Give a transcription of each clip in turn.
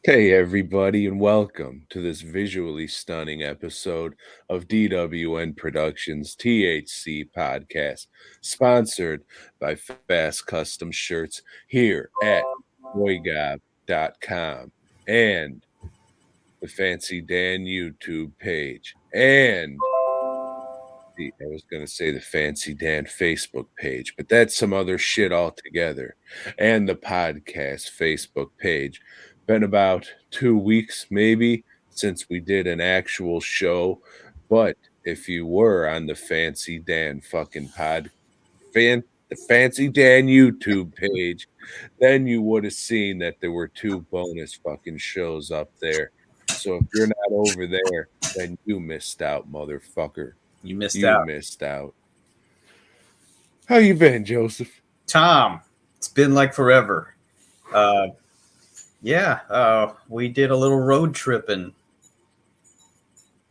Hey, everybody, and welcome to this visually stunning episode of DWN Productions THC podcast, sponsored by Fast Custom Shirts here at BOYGOB.com and the Fancy Dan YouTube page and I was going to say the Fancy Dan Facebook page, but that's some other shit altogether. And the podcast Facebook page. Been about 2 weeks, maybe, since we did an actual show. But if you were on the Fancy Dan fucking the Fancy Dan YouTube page, then you would have seen that there were two bonus fucking shows up there. So if you're not over there, then you missed out, motherfucker. You missed You out. missed out. How you been, Joseph? Tom, it's been like forever. We did a little road tripping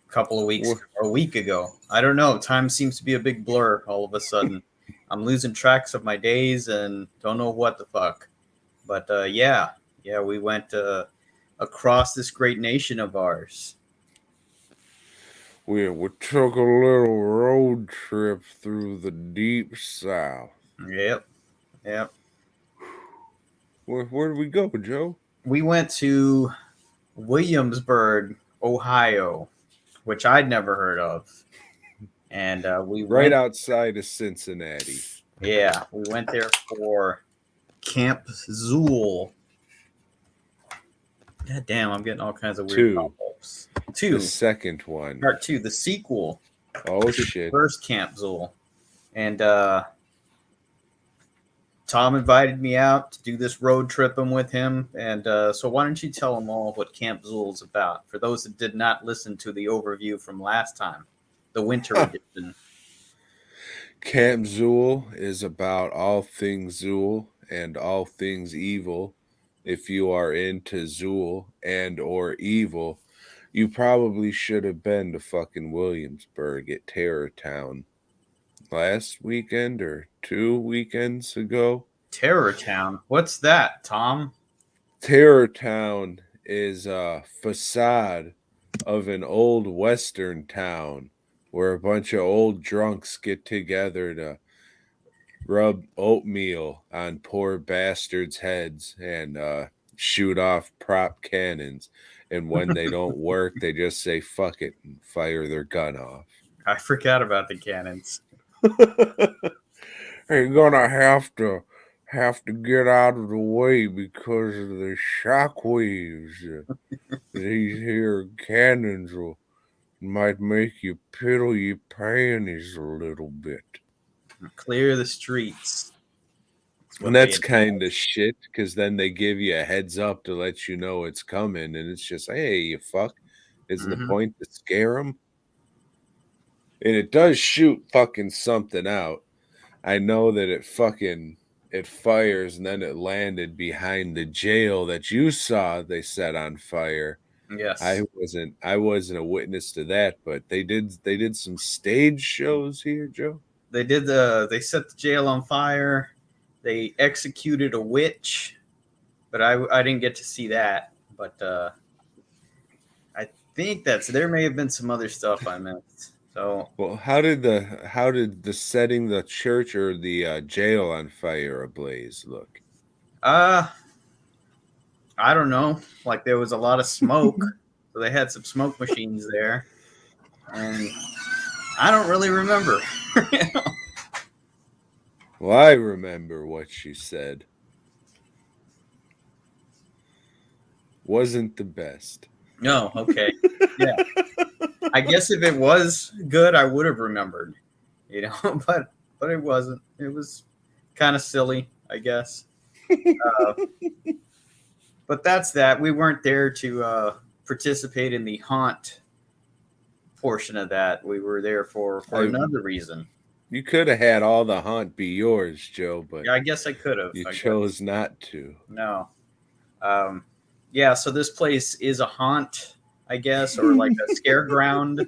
a couple of weeks or a week ago. I don't know. Time seems to be a big blur all of a sudden. I'm losing tracks of my days and don't know what the fuck. But we went across this great nation of ours. We took a little road trip through the deep south. Yep. Where did we go, Joe? We went to Williamsburg, Ohio, which I'd never heard of. And we went outside of Cincinnati. Yeah, we went there for Camp Xul. God damn, I'm getting all kinds of weird pop-ups. The second one. Part 2, the sequel. Oh, shit. First Camp Xul. And Tom invited me out to do this road tripping with him. And so why don't you tell them all what Camp Xul is about? For those that did not listen to the overview from last time, the winter edition. Camp Xul is about all things Xul and all things evil. If you are into Xul and or evil, you probably should have been to fucking Williamsburg at Terror Town last weekend or 2 weekends ago. Terror Town? What's that, Tom? Terror Town is a facade of an old western town where a bunch of old drunks get together to rub oatmeal on poor bastards' heads and shoot off prop cannons. And when they don't work, they just say fuck it and fire their gun off. I forgot about the cannons. You're gonna have to get out of the way because of the shockwaves. These here cannons might make you piddle your panties a little bit. Clear the streets. And that's kind of shit, because then they give you a heads up to let you know it's coming, and it's just, hey, you fuck. Isn't the point to scare them? And it does shoot fucking something out. I know that it fires, and then it landed behind the jail that you saw they set on fire. Yes. I wasn't a witness to that, but they did some stage shows here, Joe. They set the jail on fire. They executed a witch, but I didn't get to see that. But I think there may have been some other stuff I missed. So, well, how did the setting the church or the jail on fire ablaze look? I don't know. Like, there was a lot of smoke, so they had some smoke machines there, and I don't really remember. Well, I remember what she said. Wasn't the best. No, okay. Yeah. I guess if it was good, I would have remembered, but it wasn't. It was kind of silly, I guess. But that's that. We weren't there to participate in the haunt portion of that. We were there for another reason. You could have had all the haunt be yours, Joe, but yeah, I guess I could have. You chose not to. No. Yeah, so this place is a haunt, I guess, or like a scare ground.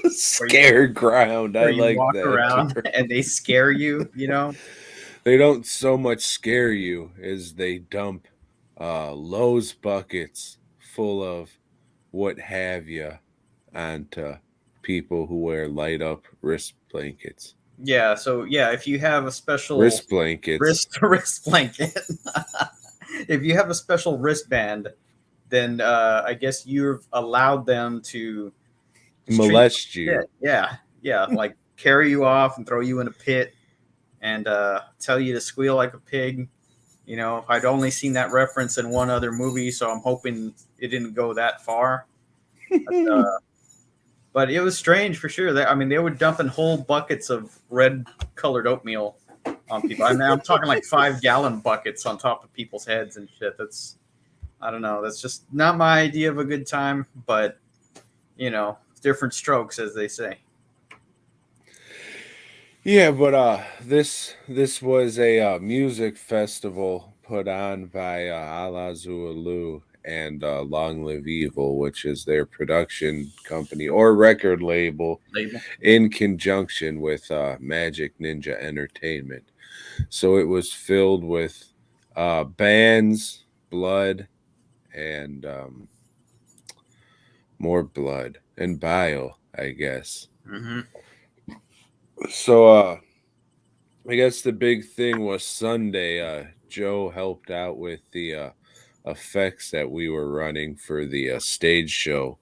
Scare ground. I like walk that. Around and they scare you, They don't so much scare you as they dump Lowe's buckets full of what have you onto people who wear light up wrist blankets. Yeah, so yeah, if you have a special Wrist blankets. wrist blanket, if you have a special wristband, then I guess you've allowed them to Molest you. Yeah, like carry you off and throw you in a pit and tell you to squeal like a pig. You know, I'd only seen that reference in one other movie, so I'm hoping it didn't go that far. But it was strange for sure. I mean, they were dumping whole buckets of red colored oatmeal on people. I mean, I'm talking like 5-gallon buckets on top of people's heads and shit. I don't know. That's just not my idea of a good time, but, you know, different strokes, as they say. Yeah, but this was a music festival put on by Ala Zulu and Long Live Evil, which is their production company or record label, in conjunction with Magic Ninja Entertainment. So it was filled with bands, blood, and more blood and bile, I guess. Mm-hmm. So I guess the big thing was Sunday. Joe helped out with the effects that we were running for the stage show,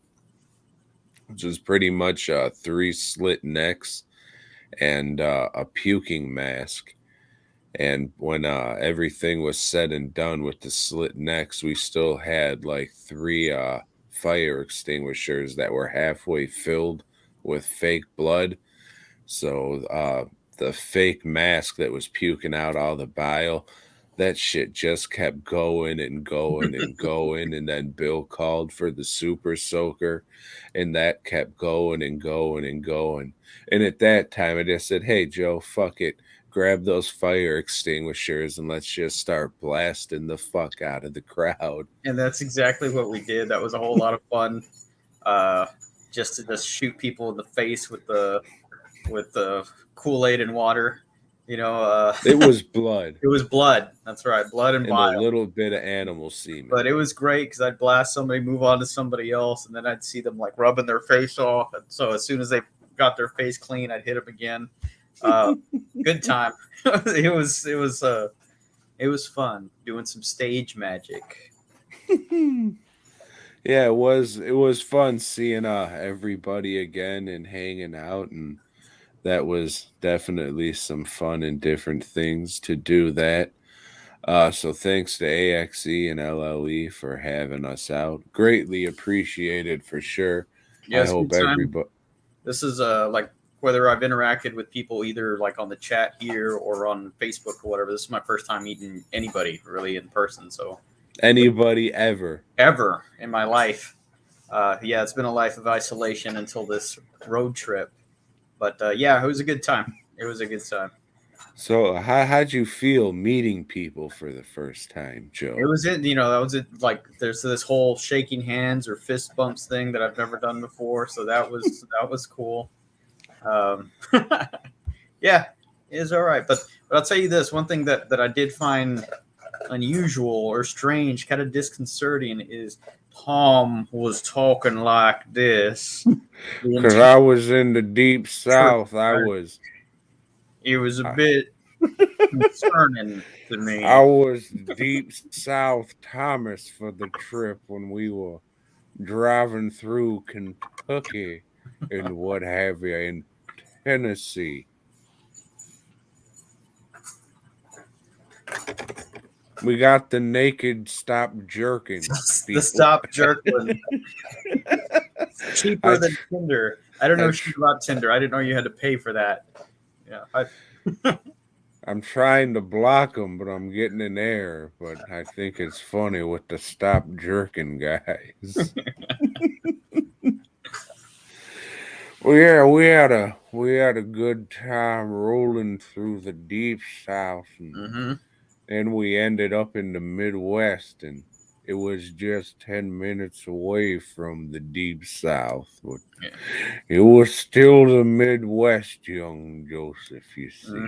which was pretty much 3 slit necks and a puking mask. And when everything was said and done with the slit necks, we still had like 3 fire extinguishers that were halfway filled with fake blood. So the fake mask that was puking out all the bile, that shit just kept going and going and going. And then Bill called for the super soaker, and that kept going and going and going. And at that time, I just said, hey, Joe, fuck it. Grab those fire extinguishers and let's just start blasting the fuck out of the crowd. And that's exactly what we did. That was a whole lot of fun. Just to just shoot people in the face with the Kool-Aid and water. You know, it was blood. It was blood. That's right, blood and bile. A little bit of animal semen. But it was great because I'd blast somebody, move on to somebody else, and then I'd see them like rubbing their face off. And so as soon as they got their face clean, I'd hit them again. Good time. It was fun doing some stage magic. Yeah, it was fun seeing everybody again and hanging out, and that was definitely some fun and different things to do that. So thanks to AXE and LLE for having us out. Greatly appreciated for sure. Yeah, I hope everybody. This is like whether I've interacted with people either like on the chat here or on Facebook or whatever. This is my first time meeting anybody really in person. So anybody ever in my life. Yeah, it's been a life of isolation until this road trip. But yeah, it was a good time. So how'd you feel meeting people for the first time, Joe? It was like there's this whole shaking hands or fist bumps thing that I've never done before. So that was cool. Yeah, it was all right. But I'll tell you this, one thing that I did find unusual or strange, kind of disconcerting, is Tom was talking like this. Because I was in the deep south. It was a bit concerning to me. I was deep south Thomas for the trip when we were driving through Kentucky and what have you, in Tennessee. We got the naked stop jerking. The stop jerking. Cheaper than Tinder. I don't know shit about Tinder. I didn't know you had to pay for that. Yeah, I'm trying to block them, but I'm getting an error. But I think it's funny with the stop jerking guys. Well, yeah, we had a good time rolling through the deep south, and then we ended up in the Midwest, and it was just 10 minutes away from the deep south. But it was still the Midwest, young Joseph, you see.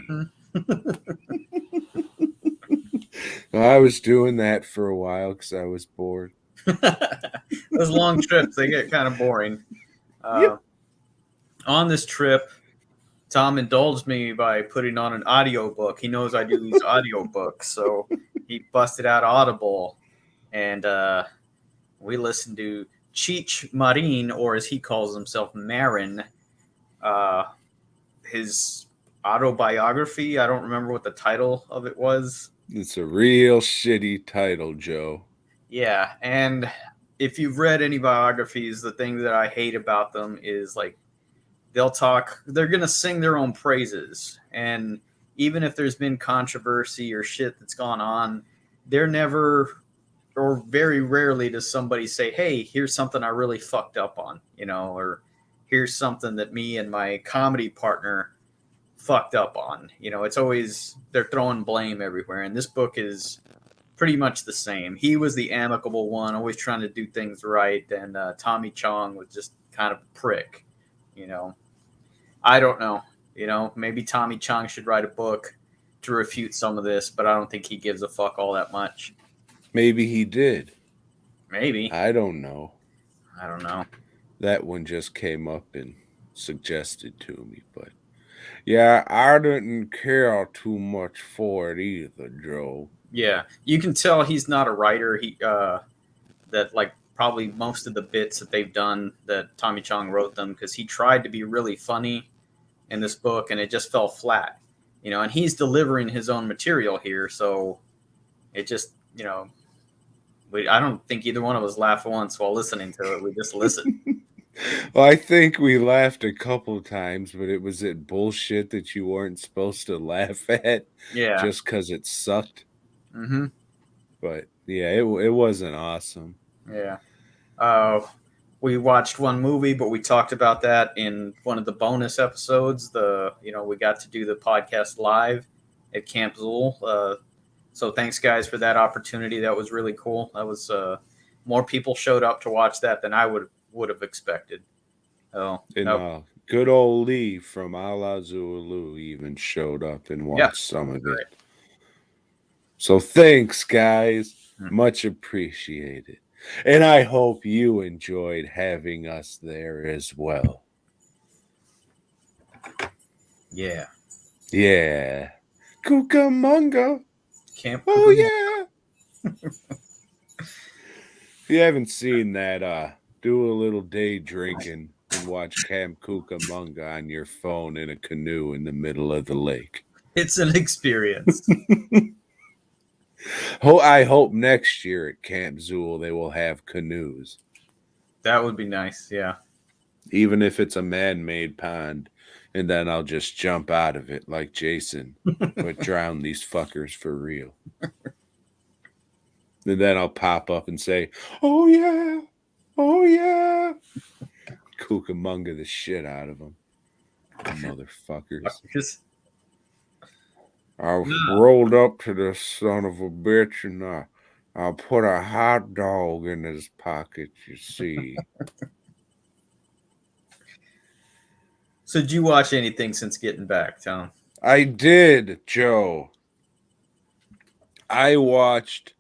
I was doing that for a while because I was bored. Those long trips, they get kind of boring. Yep. On this trip, Tom indulged me by putting on an audiobook. He knows I do these audiobooks, so he busted out Audible, and we listened to Cheech Marin, or as he calls himself, Marin, uh, his autobiography. I don't remember what the title of it was. It's a real shitty title, Joe. Yeah, and if you've read any biographies, the thing that I hate about them is like they're going to sing their own praises. And even if there's been controversy or shit that's gone on, they're never, or very rarely does somebody say, hey, here's something I really fucked up on, or here's something that me and my comedy partner fucked up on. It's always, they're throwing blame everywhere. And this book is pretty much the same. He was the amicable one, always trying to do things right. And Tommy Chong was just kind of a prick, I don't know. Maybe Tommy Chong should write a book to refute some of this, but I don't think he gives a fuck all that much. Maybe he did. Maybe. I don't know. I don't know. That one just came up and suggested to me, but yeah, I didn't care too much for it either, Joe. Yeah, you can tell he's not a writer. That like probably most of the bits that they've done that Tommy Chong wrote them because he tried to be really funny in this book and it just fell flat, and he's delivering his own material here, so it just, I don't think either one of us laughed once while listening to it. We just listened. Well, I think we laughed a couple times, but it was that bullshit that you weren't supposed to laugh at, Yeah. just because it sucked. Mm-hmm. But yeah, it wasn't awesome. Yeah. We watched one movie, but we talked about that in one of the bonus episodes. We got to do the podcast live at Camp Xul. So thanks, guys, for that opportunity. That was really cool. That was more people showed up to watch that than I would have expected. Oh, and good old Lee from Ala Zulu even showed up and watched some of it. Right. So thanks, guys. Much appreciated. And I hope you enjoyed having us there as well. Yeah. Yeah. Cucamonga. Camp. Oh, yeah. If you haven't seen that, do a little day drinking and watch Camp Cucamonga on your phone in a canoe in the middle of the lake. It's an experience. I hope next year at Camp Xul they will have canoes. That would be nice, yeah. Even if it's a man-made pond, and then I'll just jump out of it like Jason, but drown these fuckers for real. And then I'll pop up and say, oh yeah, oh yeah. Cucamonga the shit out of them. Motherfuckers. I rolled up to this son of a bitch and I'll put a hot dog in his pocket, you see. So did you watch anything since getting back, Tom? I did, Joe. I watched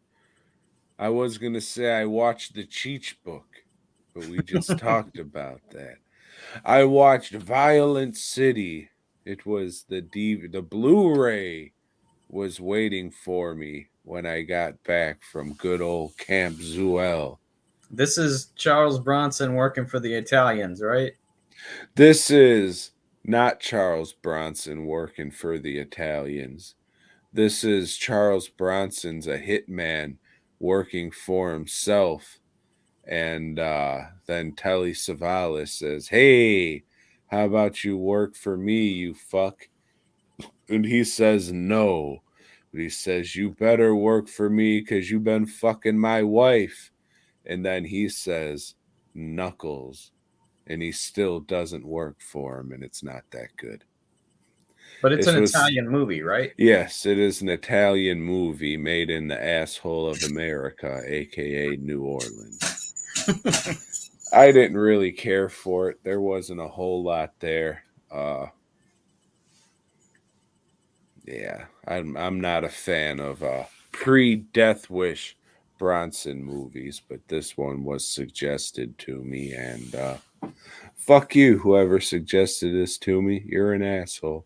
the Cheech book, but we just talked about that. I watched Violent City. It was the Blu-ray was waiting for me when I got back from good old Camp Xul. This is Charles Bronson working for the Italians, right? This is not Charles Bronson working for the Italians. This is Charles Bronson's a hitman working for himself. And then Telly Savalas says, hey, how about you work for me, you fuck? And he says no. But he says, you better work for me because you've been fucking my wife. And then he says, Knuckles. And he still doesn't work for him, and it's not that good. But it's an Italian movie, right? Yes, it is an Italian movie made in the asshole of America, a.k.a. New Orleans. I didn't really care for it. There wasn't a whole lot there. Yeah, I'm not a fan of pre-Death Wish Bronson movies, but this one was suggested to me, and fuck you, whoever suggested this to me. You're an asshole.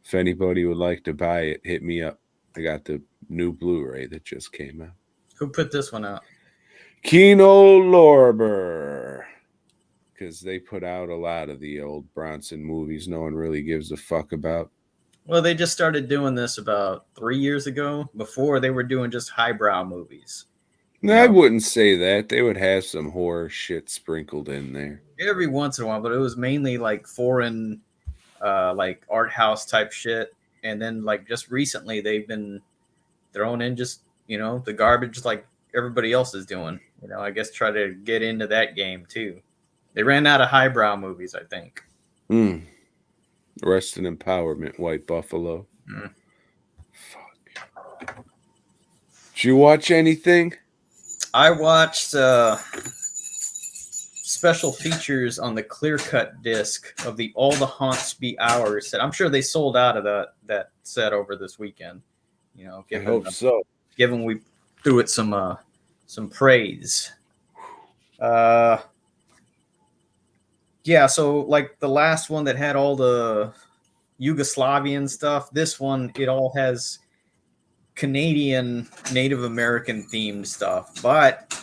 If anybody would like to buy it, hit me up. I got the new Blu-ray that just came out. Who put this one out? Kino Lorber. Because they put out a lot of the old Bronson movies no one really gives a fuck about. Well, they just started doing this about 3 years ago. Before, they were doing just highbrow movies. No, I wouldn't say that. They would have some horror shit sprinkled in there. Every once in a while, but it was mainly like foreign, like art house type shit. And then like just recently, they've been throwing in just, the garbage like everybody else is doing. I guess try to get into that game too. They ran out of highbrow movies, I think. Rest in empowerment, White Buffalo. Fuck. Did you watch anything? I watched special features on the clear cut disc of the All the Haunts Be Ours set. I'm sure they sold out of that set over this weekend. I hope so. Given we threw it some praise. Yeah, so like the last one that had all the Yugoslavian stuff, this one, it all has Canadian Native American themed stuff. But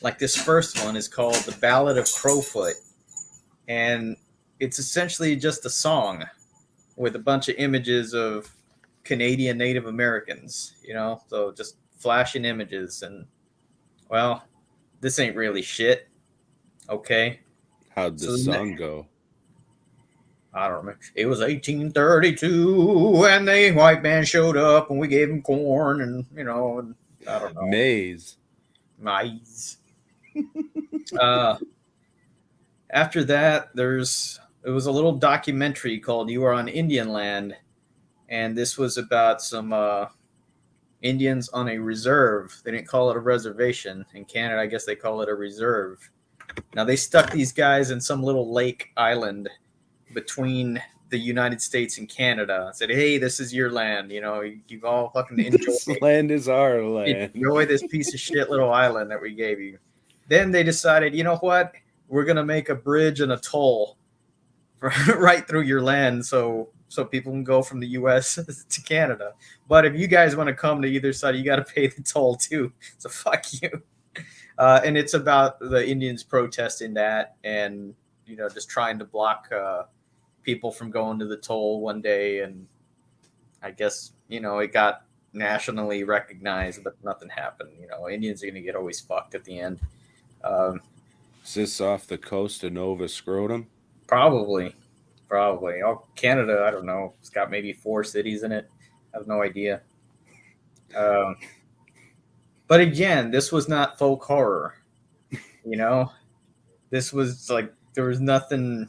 like this first one is called The Ballad of Crowfoot. And it's essentially just a song with a bunch of images of Canadian Native Americans, so just flashing images. And, well, this ain't really shit. Okay. How'd the song go? I don't remember. It was 1832, and the white man showed up, and we gave him corn, and and I don't know. Maize. After that, it was a little documentary called "You Are on Indian Land," and this was about some Indians on a reserve. They didn't call it a reservation in Canada. I guess they call it a reserve. Now, they stuck these guys in some little lake island between the United States and Canada. Said, hey, this is your land. You all fucking enjoy This land is our land. Enjoy this piece of shit little island that we gave you. Then they decided, you know what? We're going to make a bridge and a toll right through your land so people can go from the U.S. to Canada. But if you guys want to come to either side, you got to pay the toll too. So fuck you. And it's about the Indians protesting that and, just trying to block people from going to the toll one day. And I guess, it got nationally recognized, but nothing happened. Indians are going to get always fucked at the end. Is this off the coast of Nova Scrotum? Probably. Oh, Canada, I don't know. It's got maybe 4 cities in it. I have no idea. But again, this was not folk horror, This was like, there was nothing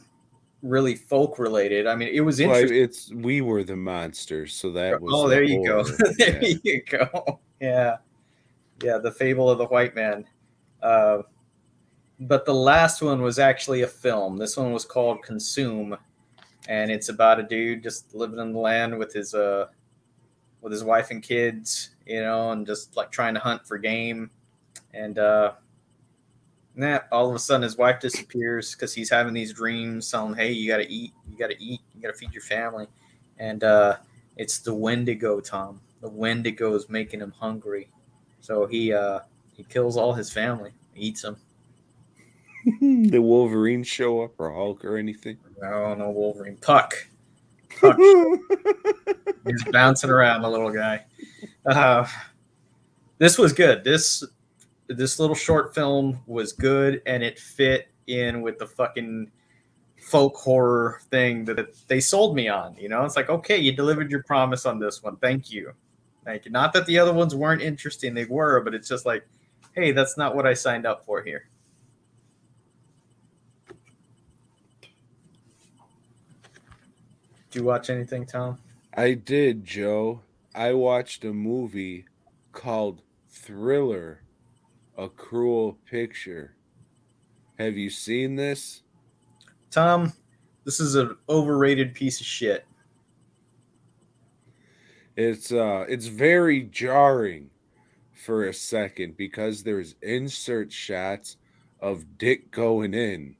really folk related. I mean, it was interesting. Well, we were the monsters, so that was. Oh, there you go. There you go. Yeah. Yeah, the fable of the white man. But the last one was actually a film. This one was called Consume, and it's about a dude just living in the land with his wife and kids, and just like trying to hunt for game. And all of a sudden his wife disappears because he's having these dreams telling him, hey, you gotta eat, you gotta feed your family. And it's the Wendigo, Tom. The Wendigo is making him hungry. So he kills all his family, eats them. The Wolverine show up or Hulk or anything? No Wolverine. Puck. He's bouncing around, the little guy. This was good. This little short film was good, and it fit in with the fucking folk horror thing that they sold me on. It's like, okay, you delivered your promise on this one. Thank you. Not that the other ones weren't interesting. They were, but it's just like, hey, that's not what I signed up for here. Did you watch anything, Tom? I did, Joe. I watched a movie called Thriller, A Cruel Picture. Have you seen this? Tom, this is an overrated piece of shit. It's very jarring for a second because there's insert shots of dick going in.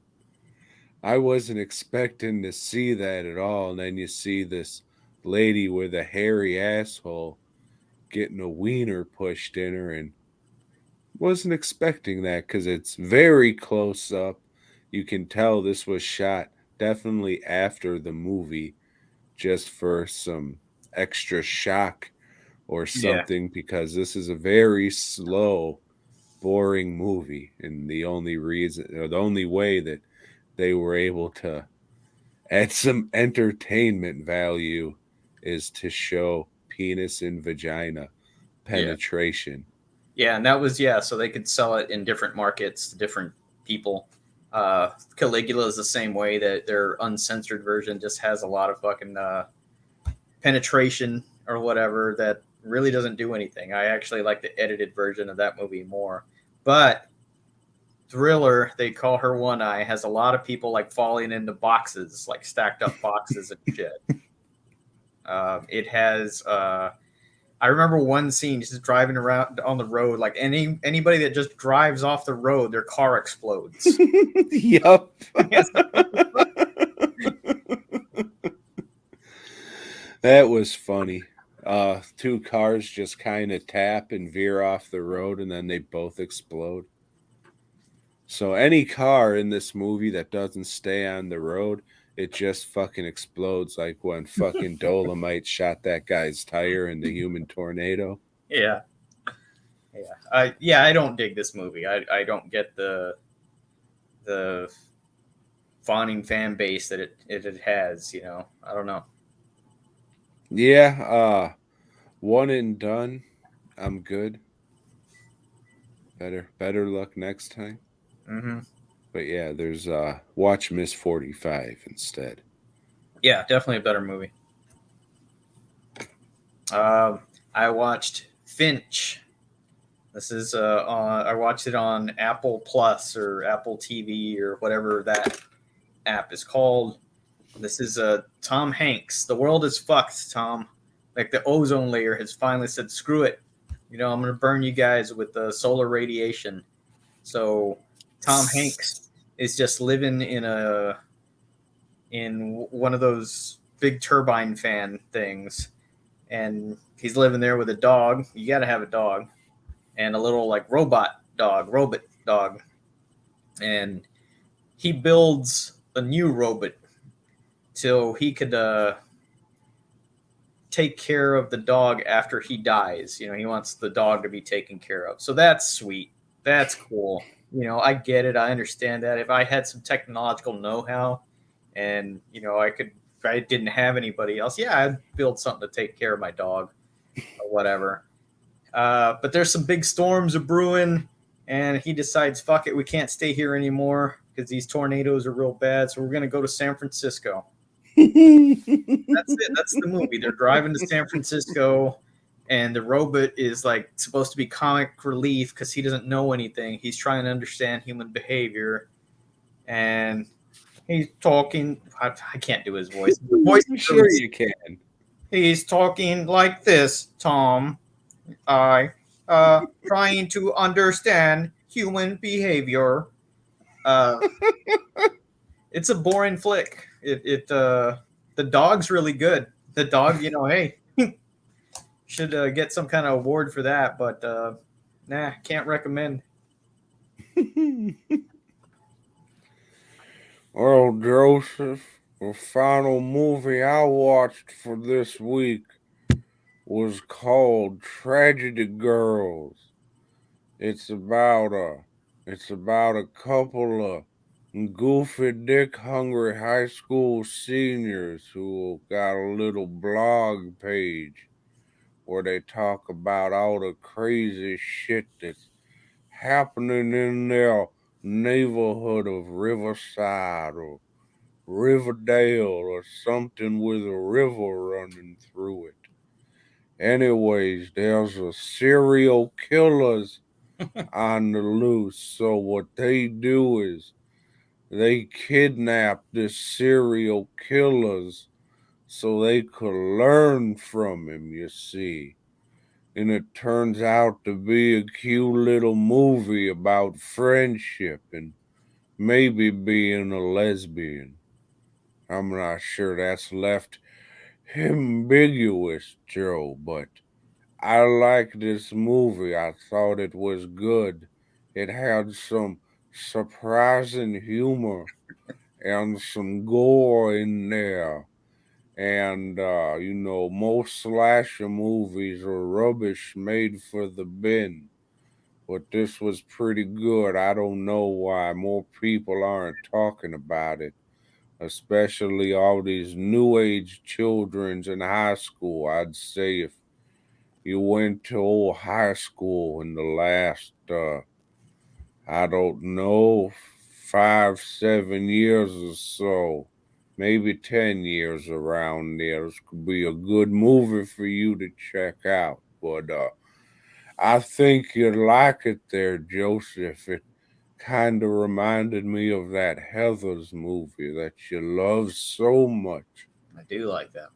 I wasn't expecting to see that at all. And then you see this lady with a hairy asshole getting a wiener pushed in her, and wasn't expecting that because it's very close up. You can tell this was shot definitely after the movie just for some extra shock or Yeah. something, because this is a very slow, boring movie. And the only reason, or the only way that they were able to add some entertainment value is to show penis and vagina Yeah. penetration. Yeah, and that was so they could sell it in different markets to different people. Caligula is the same way, that their uncensored version just has a lot of fucking penetration or whatever that really doesn't do anything. I actually like the edited version of that movie more. But Thriller, they call her One Eye, has a lot of people like falling into boxes, like stacked up boxes and shit. It has I remember one scene just driving around on the road, like anybody that just drives off the road, their car explodes. Yup. That was funny. Two cars just kind of tap and veer off the road and then they both explode. So any car in this movie that doesn't stay on the road, it just fucking explodes, like when fucking Dolomite shot that guy's tire in the Human Tornado. Yeah, I don't dig this movie. I don't get the fawning fan base that it has. I don't know. Yeah, one and done. I'm good. Better luck next time. Mm-hmm. But yeah, there's watch Miss 45 instead. Yeah, definitely a better movie. I watched Finch. This is I watched it on Apple Plus or Apple TV or whatever that app is called. This is Tom Hanks. The world is fucked, Tom. Like the ozone layer has finally said, "Screw it." I'm gonna burn you guys with the solar radiation. So Tom Hanks is just living in one of those big turbine fan things, and he's living there with a dog. You got to have a dog, and a little like robot dog, and he builds a new robot so he could take care of the dog after he dies. He wants the dog to be taken care of. So that's sweet. That's cool. I get it. I understand that. If I had some technological know-how and, if I didn't have anybody else, yeah, I'd build something to take care of my dog or whatever. But there's some big storms are brewing, and he decides, fuck it, we can't stay here anymore because these tornadoes are real bad. So we're going to go to San Francisco. That's it. That's the movie. They're driving to San Francisco, and the robot is like supposed to be comic relief because he doesn't know anything. He's trying to understand human behavior, and he's talking. I can't do his voice. The voice Sure you can. He's talking like this, Tom. I trying to understand human behavior. It's a boring flick. The dog's really good. The dog, hey, should get some kind of award for that, but nah, can't recommend. Well, Joseph, the final movie I watched for this week was called Tragedy Girls. It's about a couple of goofy, dick hungry high school seniors who got a little blog page where they talk about all the crazy shit that's happening in their neighborhood of Riverside or Riverdale or something with a river running through it. Anyways, there's a serial killers on the loose. So what they do is they kidnap this serial killers so they could learn from him, you see. And it turns out to be a cute little movie about friendship and maybe being a lesbian. I'm not sure, that's left ambiguous, Joe, but I like this movie. I thought it was good. It had some surprising humor and some gore in there. And, most slasher movies are rubbish made for the bin. But this was pretty good. I don't know why more people aren't talking about it, especially all these new age childrens in high school. I'd say if you went to old high school in the last, I don't know, 5, 7 years or so, maybe 10 years around there, this could be a good movie for you to check out. But I think you'd like it there, Joseph. It kind of reminded me of that Heathers movie that you love so much. I do like that.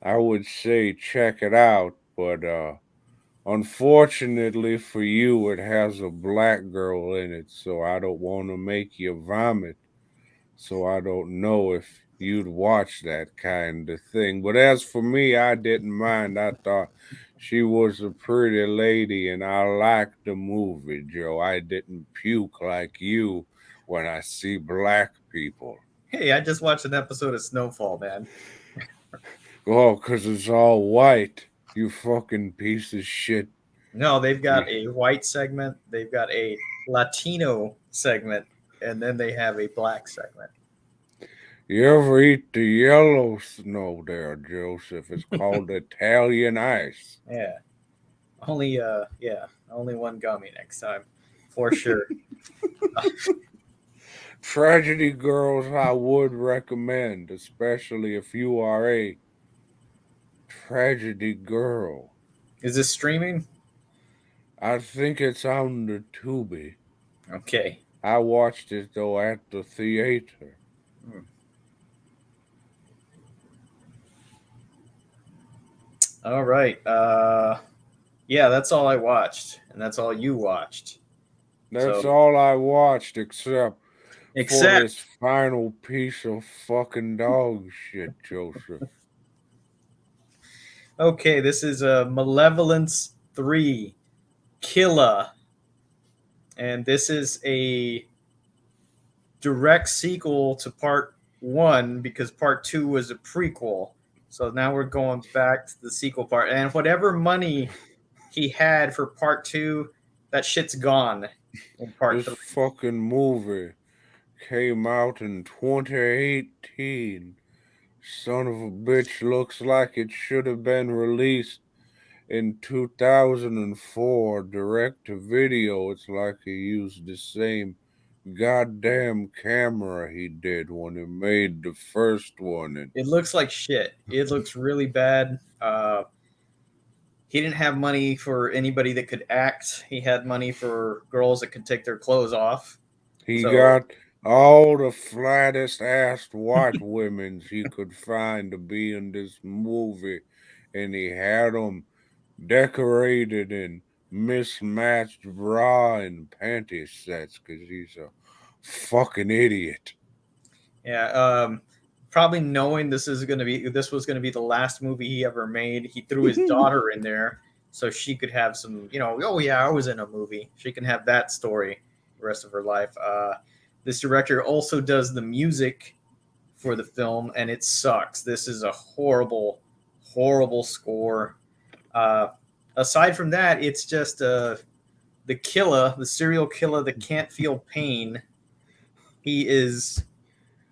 I would say check it out, but unfortunately for you, it has a black girl in it, so I don't want to make you vomit. So I don't know if you'd watch that kind of thing. But as for me, I didn't mind. I thought she was a pretty lady and I liked the movie, Joe. I didn't puke like you when I see black people. Hey, I just watched an episode of Snowfall, man. Oh, 'cause it's all white. You fucking piece of shit. No, they've got a white segment, they've got a Latino segment, and then they have a black segment. You ever eat the yellow snow there, Joseph? It's called Italian ice. Yeah. Only one gummy next time. For sure. Tragedy Girls, I would recommend, especially if you are a tragedy girl. Is this streaming? I think it's on the Tubi. Okay. I watched it though at the theater. Hmm. All right. Yeah, that's all I watched, and that's all you watched. That's So, all I watched except for except this final piece of fucking dog shit, Joseph. okay, this is a Malevolence 3 Killa, and this is a direct sequel to part 1 because part 2 was a prequel. So now we're going back to the sequel part, and whatever money he had for part 2, that shit's gone in part This 3. fucking movie came out in 2018. Son of a bitch looks like it should have been released in 2004, direct to video. It's like he used the same goddamn camera he did when he made the first one. And It looks like shit. It looks really bad. He didn't have money for anybody that could act. He had money for girls that could take their clothes off. he So got all the flattest ass white women he could find to be in this movie, and he had them decorated in mismatched bra and panty sets because he's a fucking idiot. yeah, probably knowing this was going to be the last movie he ever made, he threw his daughter in there so she could have some, oh yeah, I was in a movie. She can have that story the rest of her life. This director also does the music for the film, and it sucks. This is a horrible, horrible score. Uh, Aside from that, it's just the serial killer that can't feel pain. He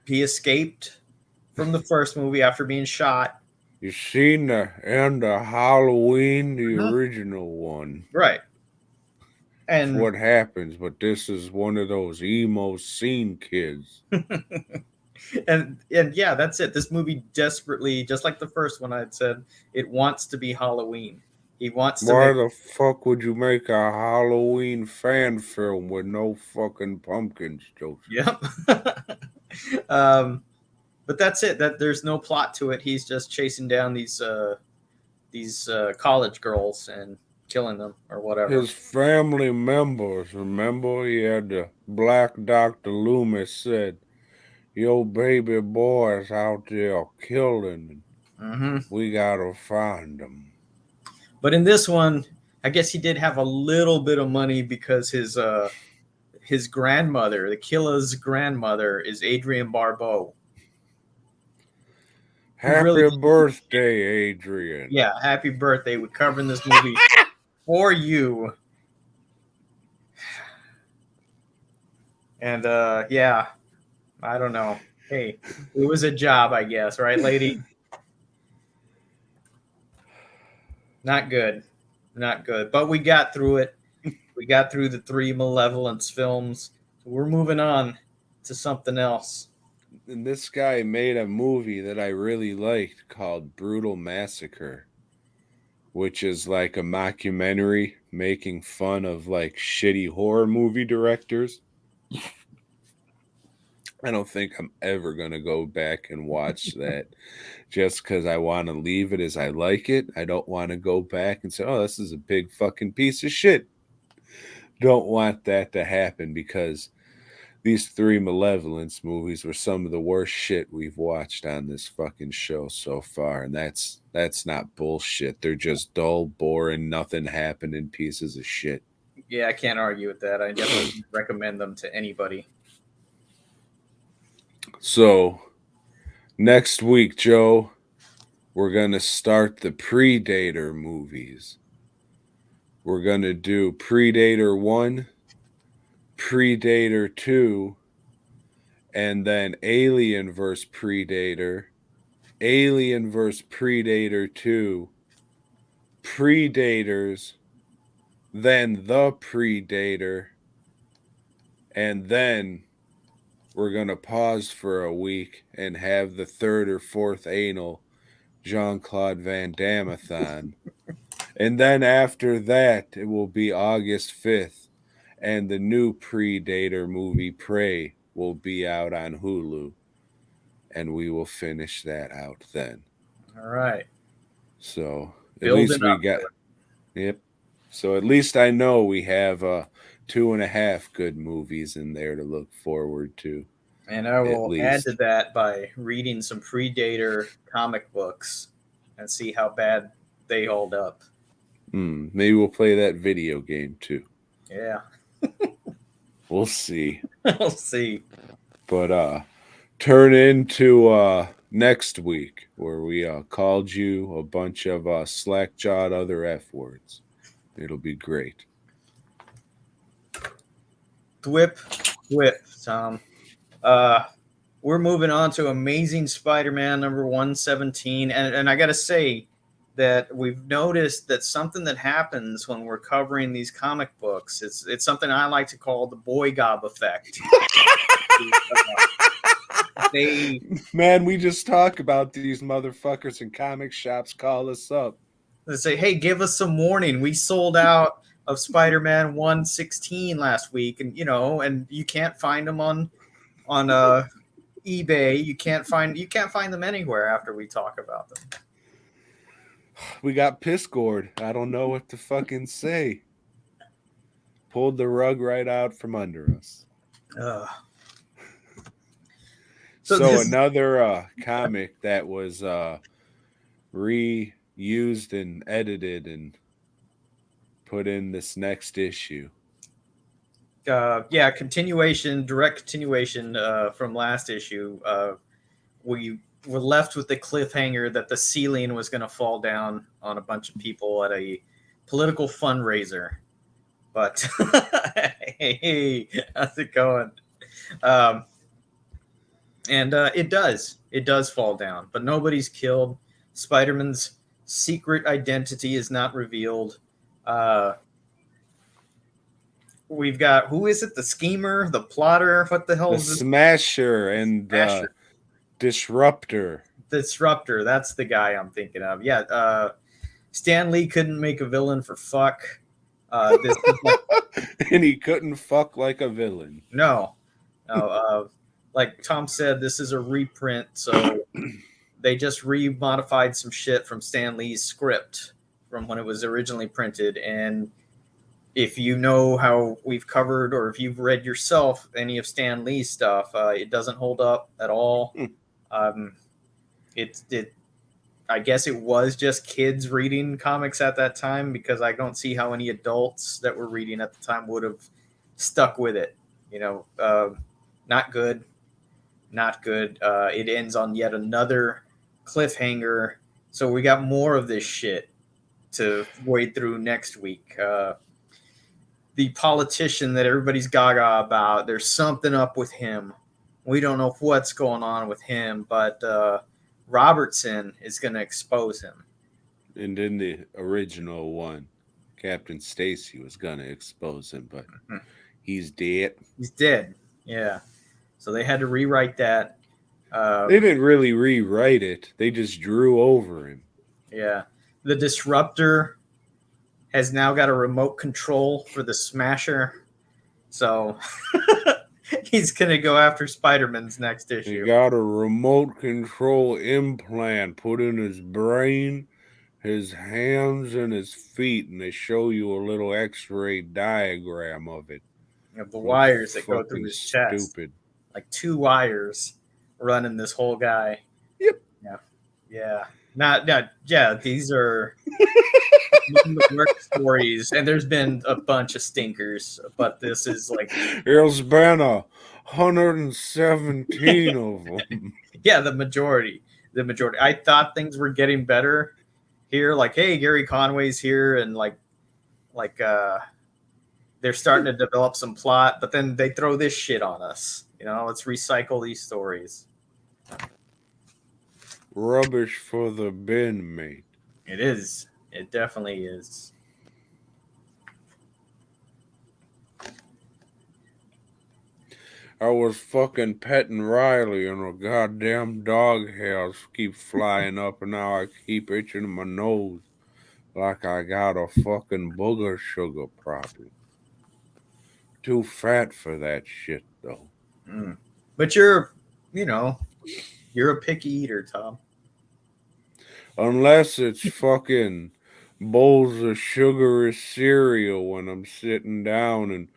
escaped from the first movie after being shot. You seen the end of Halloween, the Mhm. original one. Right. That's And what happens, but this is one of those emo scene kids. and yeah, that's it. This movie desperately, just like the first one I had said, it wants to be Halloween. He wants to Why make the fuck would you make a Halloween fan film with no fucking pumpkins, Joseph? Yep. But But that's it. That there's no plot to it. He's just chasing down these college girls and killing them or whatever. His family members, remember, he had the black Dr. Loomis said, "Your baby boy's out there killing, and we gotta find him." But in this one, I guess he did have a little bit of money because his grandmother, the killer's grandmother, is Adrienne Barbeau. Happy birthday, Adrian. Yeah, happy birthday. We're covering this movie for you. And yeah, I don't know. Hey, it was a job, I guess, right, lady? Not good. Not good. But we got through it. We got through the 3 Malevolence films. So we're moving on to something else. And this guy made a movie that I really liked called Brutal Massacre, which is like a mockumentary making fun of like shitty horror movie directors. I don't think I'm ever going to go back and watch that just because I want to leave it as I like it. I don't want to go back and say, oh, this is a big fucking piece of shit. Don't want that to happen because these 3 Malevolence movies were some of the worst shit we've watched on this fucking show so far. And that's not bullshit. They're just dull, boring, nothing happening pieces of shit. Yeah, I can't argue with that. I definitely recommend them to anybody. So, next week, Joe, we're going to start the Predator movies. We're going to do Predator 1, Predator 2, and then Alien vs. Predator, Alien vs. Predator 2, Predators, then The Predator, and then we're going to pause for a week and have the 3rd or 4th anal Jean-Claude Van Damme-a-thon. And then after that, it will be August 5th, and the new Predator movie, Prey, will be out on Hulu. And we will finish that out then. All right. So at least we got... Yep. So at least I know we have 2.5 good movies in there to look forward to. And I will add to that by reading some Predator comic books and see how bad they hold up. Maybe we'll play that video game too. Yeah. We'll see. We'll see. But turn into next week where we called you a bunch of slack-jawed other F words. It'll be great. Thwip, Tom. We're moving on to Amazing Spider-Man number 117. And I got to say that we've noticed that something that happens when we're covering these comic books, it's something I like to call the BOYGOB effect. Man, we just talk about these motherfuckers in comic shops call us up. They say, hey, give us some warning. We sold out of Spider-Man 116 last week, and you can't find them on eBay. You can't find them anywhere after we talk about them. We got piss gored. I don't know what to fucking say. Pulled the rug right out from under us. So another comic that was reused and edited and put in this next issue. Direct continuation from last issue. We were left with the cliffhanger that the ceiling was going to fall down on a bunch of people at a political fundraiser. But hey, how's it going? And it does fall down, but nobody's killed. Spider-Man's secret identity is not revealed. We've got, who is it? The schemer, the plotter. What the hell is this? Smasher and Disruptor. Disruptor. That's the guy I'm thinking of. Yeah. Stan Lee couldn't make a villain for fuck. And he couldn't fuck like a villain. No. like Tom said, this is a reprint, so they just remodified some shit from Stan Lee's script from when it was originally printed. And if you know how we've covered, or if you've read yourself any of Stan Lee's stuff, it doesn't hold up at all. Um, it I guess it was just kids reading comics at that time, because I don't see how any adults that were reading at the time would have stuck with it. You know, not good, not good. It ends on yet another cliffhanger, so we got more of this shit to wade through next week. The politician that everybody's gaga about, there's something up with him. We don't know what's going on with him, but Robertson is going to expose him. And in the original one, Captain Stacy was gonna expose him, but he's dead. He's dead. Yeah. So they had to rewrite that. They didn't really rewrite it. They just drew over him. Yeah. The Disruptor has now got a remote control for the Smasher. So he's going to go after Spider-Man's next He issue. got a remote control implant put in his brain, his hands, and his feet, and they show you a little x-ray diagram of it. Of the wires that go Fucking through his chest. stupid. Like 2 wires running this whole guy. Yep. Yeah. Yeah. Yeah, these are work stories, and there's been a bunch of stinkers, but this is like, There's been 117 of them. yeah, the majority. I thought things were getting better here, like, hey, Gary Conway's here, and like they're starting to develop some plot, but then they throw this shit on us. You know, let's recycle these stories. Rubbish for the bin, mate. It is. It definitely is. I was fucking petting Riley and a goddamn doghouse keep flying up, and now I keep itching my nose like I got a fucking booger sugar problem. Too fat for that shit, though. But you're a picky eater, Tom. Unless it's fucking bowls of sugary cereal when I'm sitting down in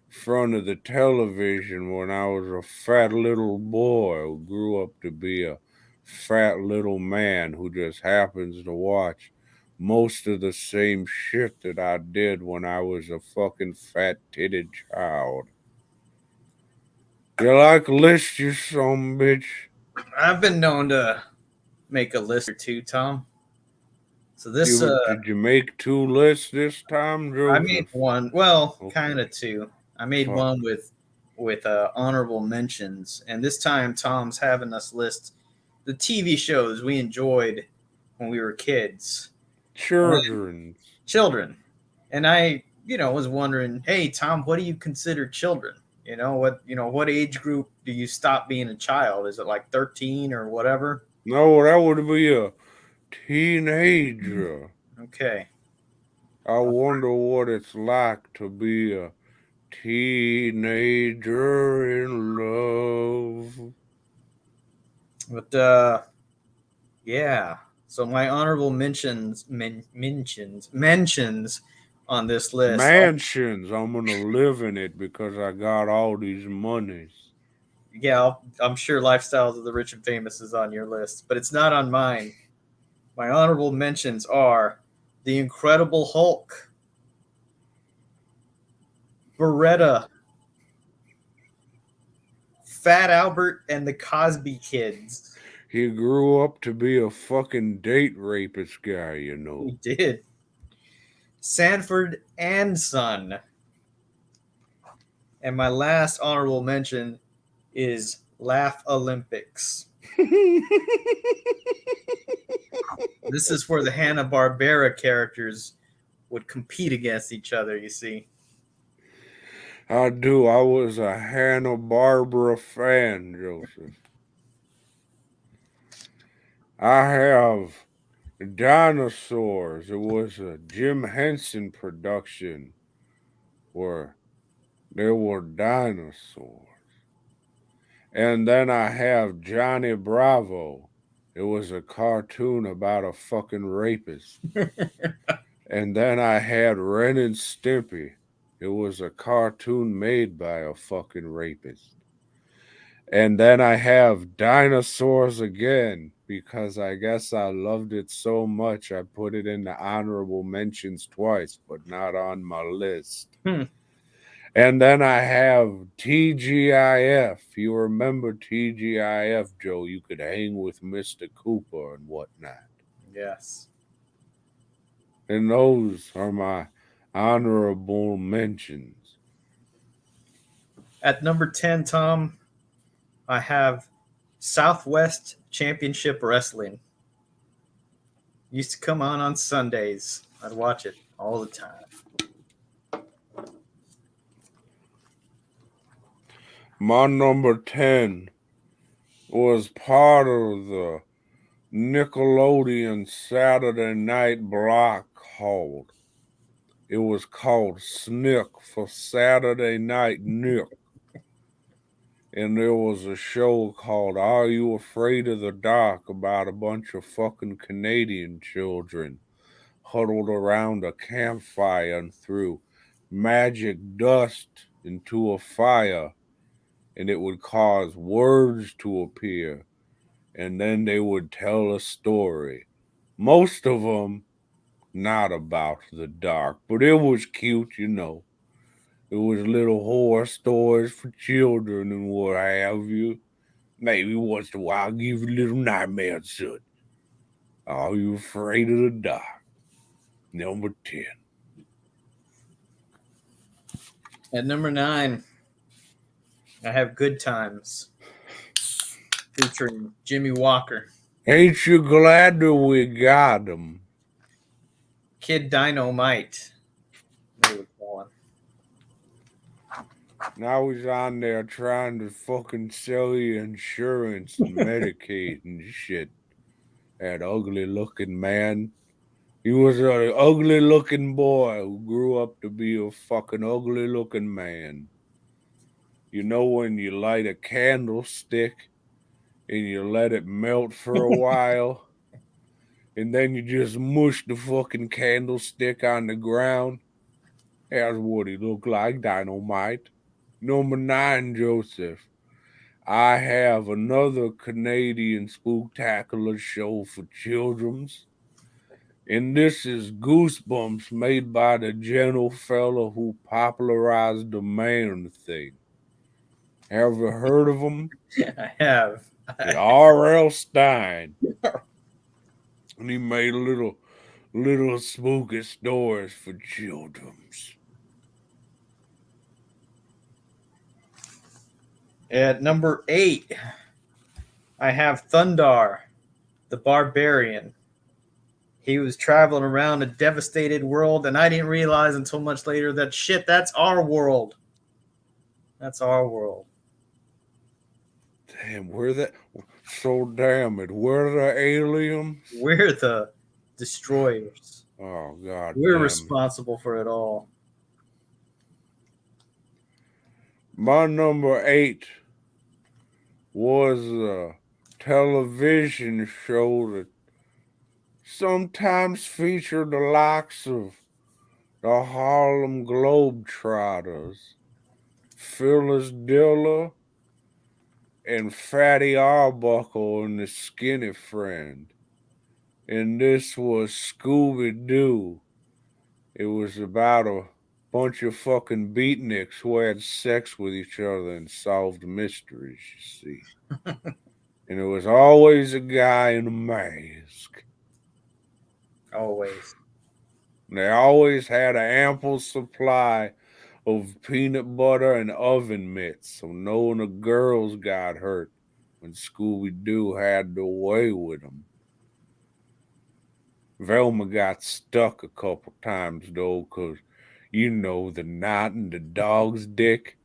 front of the television when I was a fat little boy who grew up to be a fat little man who just happens to watch most of the same shit that I did when I was a fucking fat-titted child. You like lists, you son bitch? I've been known to make a list or two, Tom. So this Did you make 2 lists this time, Joseph? I made one. Well, okay. Kind of 2. I made one with honorable mentions, and this time Tom's having us list the TV shows we enjoyed when we were kids. Children. And I, was wondering, hey, Tom, what do you consider children? What age group do you stop being a child? Is it like 13 or whatever? No, that would be a teenager. Okay. I wonder what it's like to be a teenager in love. But yeah. So my honorable mentions on this list. Mansions. I'm gonna live in it because I got all these monies. Yeah, I'm sure Lifestyles of the Rich and Famous is on your list, but it's not on mine. My honorable mentions are The Incredible Hulk, Beretta, Fat Albert and the Cosby Kids. He grew up to be a fucking date rapist guy, you know. He did. Sanford and Son. And my last honorable mention is Laugh Olympics. This is where the Hanna-Barbera characters would compete against each other, you see. I do. I was a Hanna-Barbera fan, Joseph. I have Dinosaurs. It was a Jim Henson production where there were dinosaurs. And then I have Johnny Bravo. It was a cartoon about a fucking rapist. And then I had Ren and Stimpy. It was a cartoon made by a fucking rapist. And then I have Dinosaurs again because I guess I loved it so much I put it in the honorable mentions twice, but not on my list. And then I have TGIF. You remember TGIF, Joe? You could hang with Mr. Cooper and whatnot. Yes. And those are my honorable mentions. At number 10, Tom, I have Southwest Championship Wrestling. Used to come on Sundays. I'd watch it all the time. My number 10 was part of the Nickelodeon Saturday night block hold. It was called Snick for Saturday Night Nick. And there was a show called Are You Afraid of the Dark about a bunch of fucking Canadian children huddled around a campfire and threw magic dust into a fire, and it would cause words to appear, and then they would tell a story. Most of them not about the dark, but it was cute, you know. It was little horror stories for children and what have you. Maybe once in a while give you a little nightmare, son. Are you afraid of the dark? Number 10. At number 9, I have Good Times, featuring Jimmy Walker. Ain't you glad that we got him? Kid Dynamite, they would call him. Now he's on there trying to fucking sell you insurance and Medicaid and shit. That ugly looking man. He was an ugly looking boy who grew up to be a fucking ugly looking man. You know when you light a candlestick and you let it melt for a while, and then you just mush the fucking candlestick on the ground? That's what he looked like, Dynamite. Number 9, Joseph. I have another Canadian spooktacular show for children's. And this is Goosebumps, made by the gentle fella who popularized the man thing. Have you heard of him? I have. R.L. Stein. And he made little spooky stories for children's. At number 8, I have Thundar, the Barbarian. He was traveling around a devastated world, and I didn't realize until much later that shit, that's our world. That's our world. Damn, so damn it, we're the aliens? We're the destroyers. Oh, God. We're responsible for it all. My number 8 was a television show that sometimes featured the likes of the Harlem Globetrotters, Phyllis Diller, and Fatty Arbuckle and the Skinny Friend. And this was Scooby-Doo. It was about a bunch of fucking beatniks who had sex with each other and solved mysteries, you see. And it was always a guy in a mask. Always. And they always had an ample supply of peanut butter and oven mitts, so none of the girls got hurt when Scooby-Doo had the way with them. Velma got stuck a couple times, though, 'cause, you know, the knot in the dog's dick.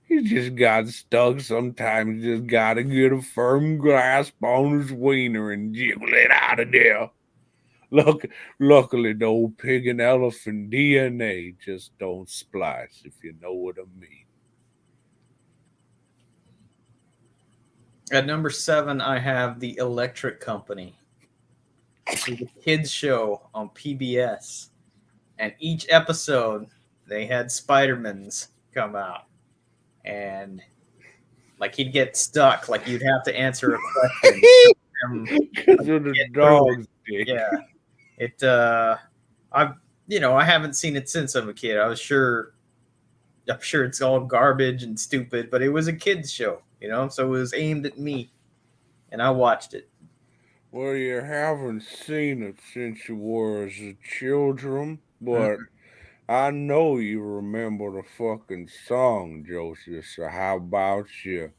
He just got stuck. Sometimes you just gotta get a firm grasp on his wiener and jiggle it out of there. Luckily, the old pig and elephant DNA just don't splice, if you know what I mean. At number 7, I have The Electric Company. This was a kids show on PBS, and each episode they had Spider-Mans come out, and like he'd get stuck, like you'd have to answer a question. Because of the Get through it. dog's dick. Yeah, it. I've I haven't seen it since I'm a kid. I'm sure it's all garbage and stupid, but it was a kids show, so it was aimed at me, and I watched it. Well, you haven't seen it since you were as a children, but I know you remember the fucking song, Joseph. So how about you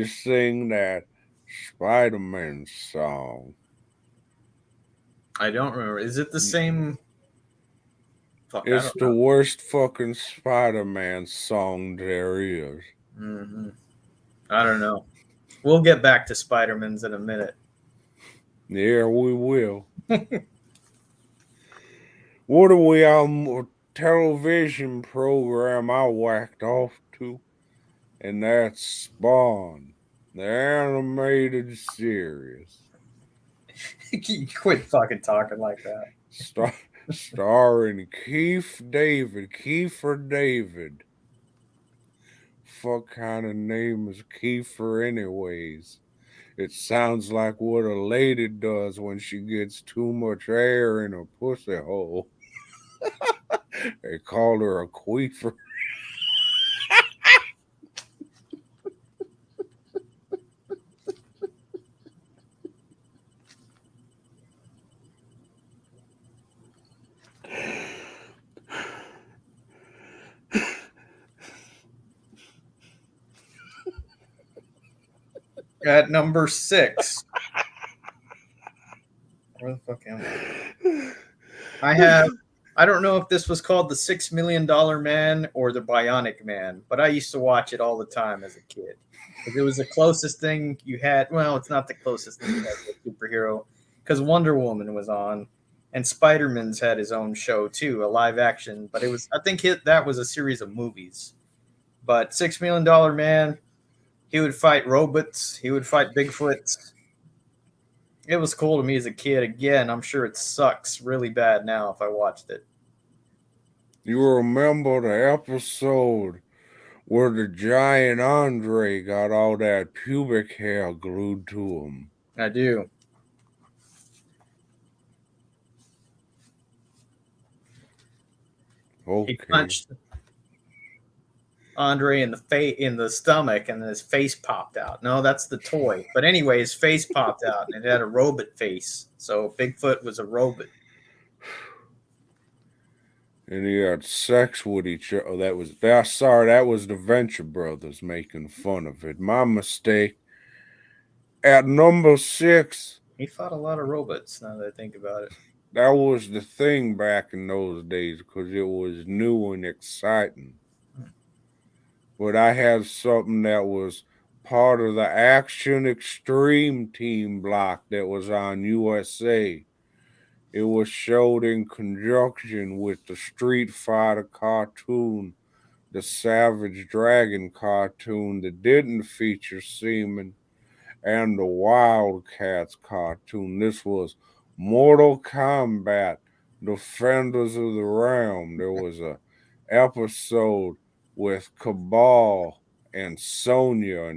sing that Spider-Man song? I don't remember. Is it the same? Fuck, I It's don't the know. worst fucking Spider-Man song there is. Mm-hmm. I don't know. We'll get back to Spider-Man's in a minute. Yeah, we will. What are we on television program I whacked off to? And that's Spawn, the animated series. You quit fucking talking like that. Starring Kiefer David. Fuck kind of name is Kiefer anyways? It sounds like what a lady does when she gets too much air in her pussy hole. They call her a queefer. At number 6. Where the fuck am I? I don't know if this was called the $6 Million Man or the Bionic Man, but I used to watch it all the time as a kid. It was the closest thing you had. Well, it's not the closest thing you had to a superhero, because Wonder Woman was on, and Spider-Man's had his own show too, a live action. But I think that was a series of movies. But $6 Million Man, he would fight robots, he would fight Bigfoots. It was cool to me as a kid. Again, I'm sure it sucks really bad now if I watched it. You remember the episode where the giant Andre got all that pubic hair glued to him? I do. Okay. He punched Andre in the stomach, and his face popped out. No, that's the toy. But anyway, his face popped out, and it had a robot face. So Bigfoot was a robot. And he had sex with each other. Oh, that was the Venture Brothers making fun of it. My mistake. At number 6, He fought a lot of robots. Now that I think about it. that was the thing back in those days because it was new and exciting. But I had something that was part of the Action Extreme team block that was on USA. It was showed in conjunction with the Street Fighter cartoon, the Savage Dragon cartoon that didn't feature semen, and the Wildcats cartoon. This was Mortal Kombat, Defenders of the Realm. There was a episode with Cabal and Sonya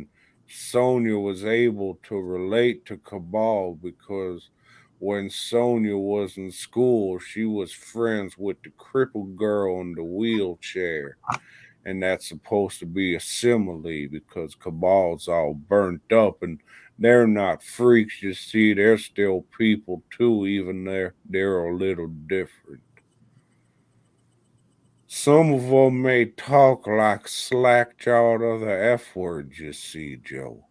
was able to relate to Cabal because when Sonya was in school, she was friends with the crippled girl in the wheelchair. And that's supposed to be a simile because Cabal's all burnt up and they're not freaks. You see, they're still people too, even they're a little different. Some of them may talk like slack-jawed other F words, you see, Joe.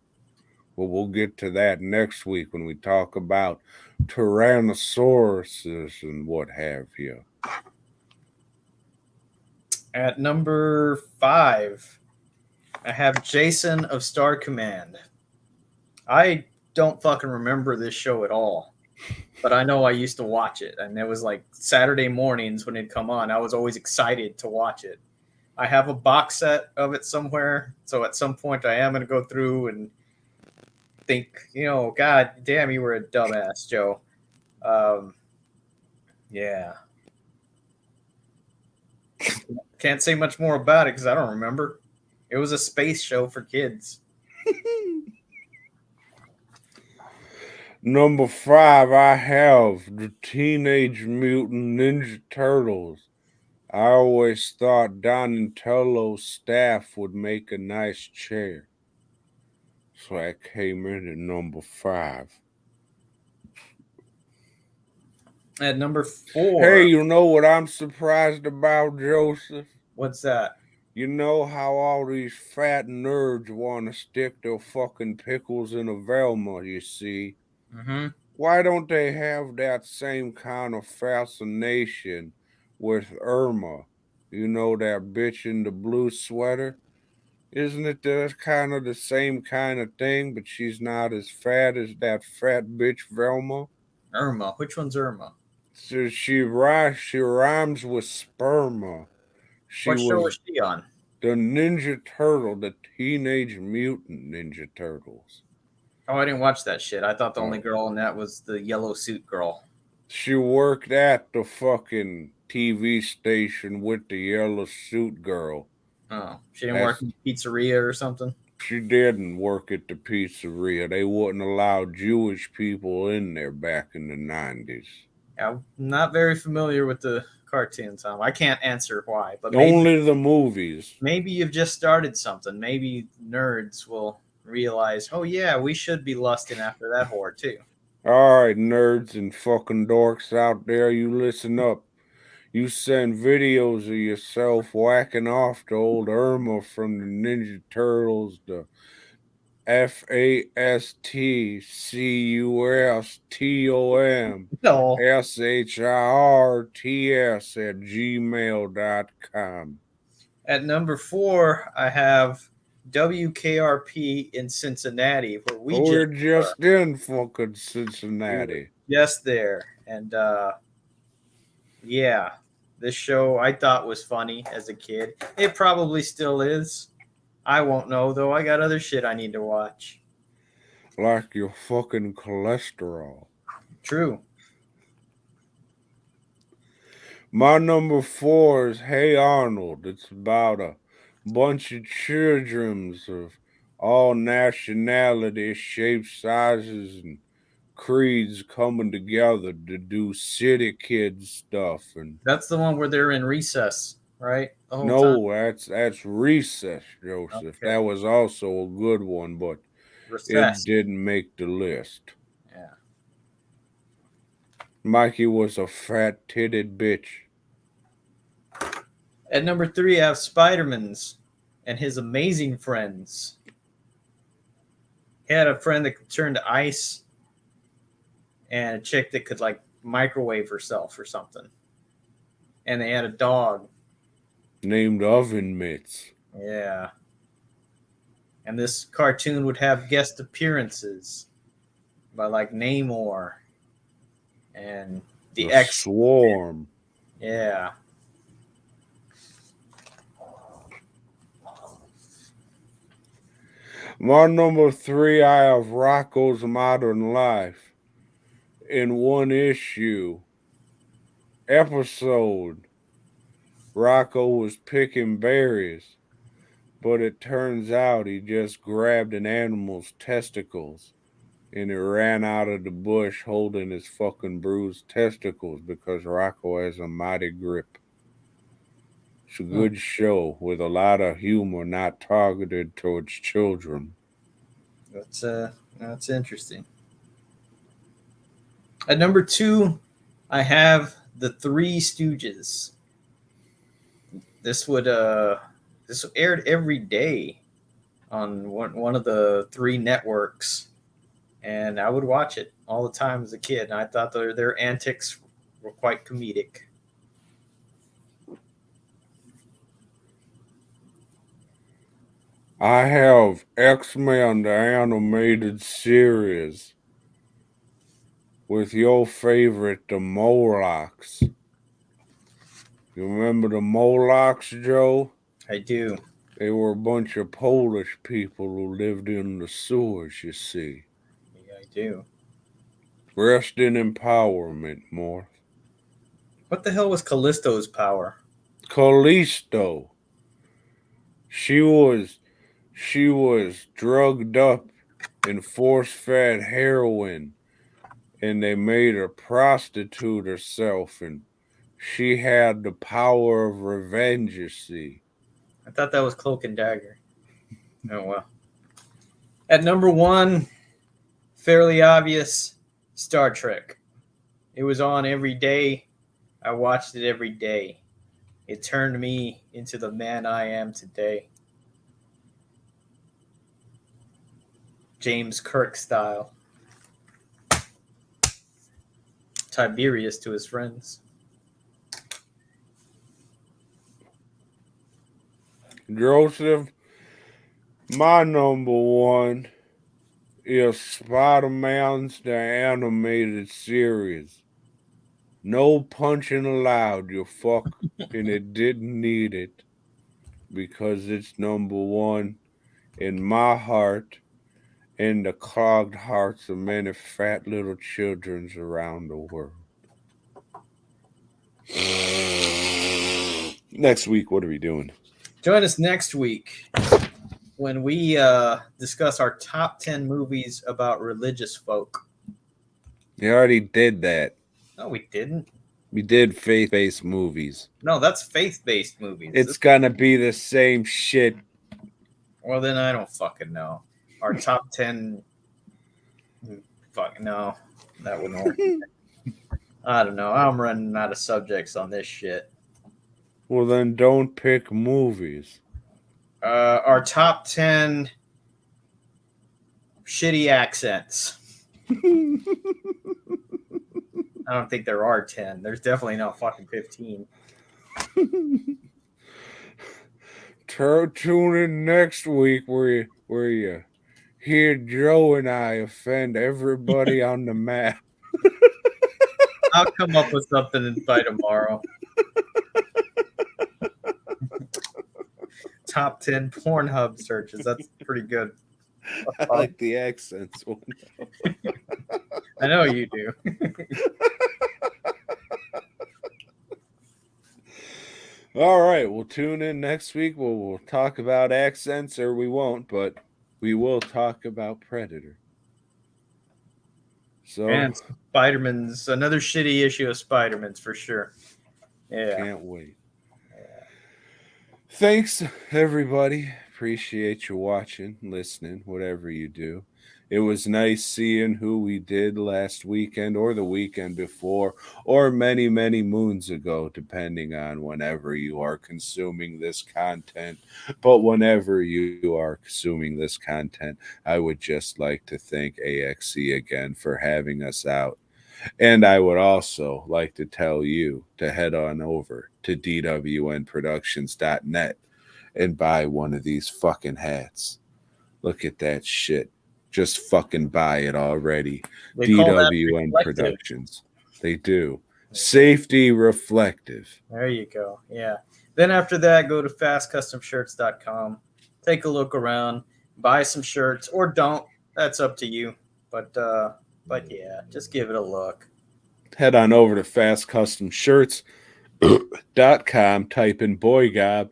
But we'll get to that next week when we talk about Tyrannosauruses and what have you. At number 5, I have Jason of Star Command. I don't fucking remember this show at all, but I know I used to watch it, and it was like Saturday mornings when it'd come on. I was always excited to watch it. I have a box set of it somewhere, so at some point I am going to go through and think, God damn, you were a dumbass, Joe. Yeah. Can't say much more about it because I don't remember. It was a space show for kids. Number 5, I have the Teenage Mutant Ninja Turtles. I always thought Donatello's staff would make a nice chair. So I came in at number 5. At number 4. Hey, you know what I'm surprised about, Joseph? What's that? You know how all these fat nerds want to stick their fucking pickles in a Velma, you see? Mm-hmm. Why don't they have that same kind of fascination with Irma? You know, that bitch in the blue sweater? Isn't it kind of the same kind of thing, but she's not as fat as that fat bitch Velma? Irma. Which one's Irma? So she rhymes with sperma. She What show was was she on? the Ninja Turtle, the Teenage Mutant Ninja Turtles. Oh, I didn't watch that shit. I thought the only Oh. girl in that was the yellow suit girl. She worked at the fucking TV station with the yellow suit girl. Oh, she didn't work in the pizzeria or something? She didn't work at the pizzeria. They wouldn't allow Jewish people in there back in the 90s. I'm not very familiar with the cartoon, Tom. I can't answer why, but only the movies. Maybe you've just started something. Maybe nerds will realize, oh yeah, we should be lusting after that whore too. All right, nerds and fucking dorks out there, you listen up. You send videos of yourself whacking off to old Irma from the Ninja Turtles, the FASTCUSTOM No. SHIRTS at gmail.com. At number 4, I have WKRP in Cincinnati, where we're just in fucking Cincinnati. Just there. And yeah, this show I thought was funny as a kid. It probably still is. I won't know, though. I got other shit I need to watch. Like your fucking cholesterol. True. My number 4 is Hey Arnold. It's about a bunch of children of all nationalities, shapes, sizes, and creeds coming together to do city kids stuff. And that's the one where they're in recess, right? No, that's Recess, Joseph. Okay. That was also a good one, but Recess. It didn't make the list. Yeah. Mikey was a fat-titted bitch. At number 3, I have Spider-Man's and his amazing friends. He had a friend that could turn to ice and a chick that could like microwave herself or something. And they had a dog named Oven Mitts. Yeah. And this cartoon would have guest appearances by like Namor and the X-Swarm. Yeah. My number 3, I have Rocko's Modern Life. In one episode, Rocco was picking berries, but it turns out he just grabbed an animal's testicles and it ran out of the bush holding his fucking bruised testicles because Rocco has a mighty grip. It's a good show with a lot of humor, not targeted towards children. That's interesting. At number 2, I have the Three Stooges. This aired every day on one of the 3 networks, and I would watch it all the time as a kid. And I thought their antics were quite comedic. I have X-Men, the animated series, with your favorite, the Morlocks. You remember the Morlocks, Joe? I do. They were a bunch of Polish people who lived in the sewers, you see. do. Rest in empowerment, Morph. What the hell was Callisto's power? Callisto. She was drugged up and force-fed heroin, and they made her prostitute herself, and she had the power of revenge, you see. I thought that was Cloak and Dagger. Oh, well. At number 1, fairly obvious, Star Trek. It was on every day. I watched it every day. It turned me into the man I am today. James Kirk style. Tiberius to his friends. Joseph, my number 1 is Spider-Man's the animated series. No punching allowed, you fuck, and it didn't need it because it's number 1 in my heart and the clogged hearts of many fat little children around the world. Next week, what are we doing? Join us next week when we discuss our top 10 movies about religious folk. You already did that. No, we didn't. We did faith-based movies. No, that's faith-based movies. It's gonna be the same shit. Well, then I don't fucking know. Our top 10... Fuck, no. That wouldn't work. I don't know. I'm running out of subjects on this shit. Well, then don't pick movies. Our top 10 shitty accents. I don't think there are 10. There's definitely not fucking 15. Tune in next week where you hear Joe and I offend everybody on the map. I'll come up with something by tomorrow. Top 10 Pornhub searches. That's pretty good. I like the accents one. I know you do. All right, we'll tune in next week. We'll talk about accents, or we won't, but we will talk about Predator. So, and Spider-Man's another shitty issue of Spider-Man's for sure. Yeah. Can't wait. Yeah. Thanks, everybody. Appreciate you watching, listening, whatever you do. It was nice seeing who we did last weekend or the weekend before or many, many moons ago, depending on whenever you are consuming this content. But whenever you are consuming this content, I would just like to thank AXC again for having us out. And I would also like to tell you to head on over to dwnproductions.net and buy one of these fucking hats. Look at that shit. Just fucking buy it already. DWN Productions. They do. Safety reflective. There you go. Yeah. Then after that, go to fastcustomshirts.com. Take a look around. Buy some shirts or don't. That's up to you. But yeah, just give it a look. Head on over to fastcustomshirts.com. Type in BOYGOB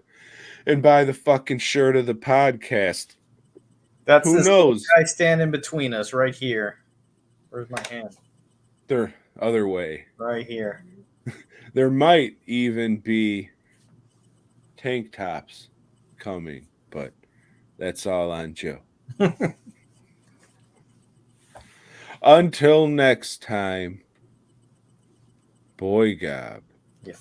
and buy the fucking shirt of the podcast. That's who knows? Guy standing between us right here. Where's my hand? The other way. Right here. There might even be tank tops coming, but that's all on Joe. Until next time, BOYGOB.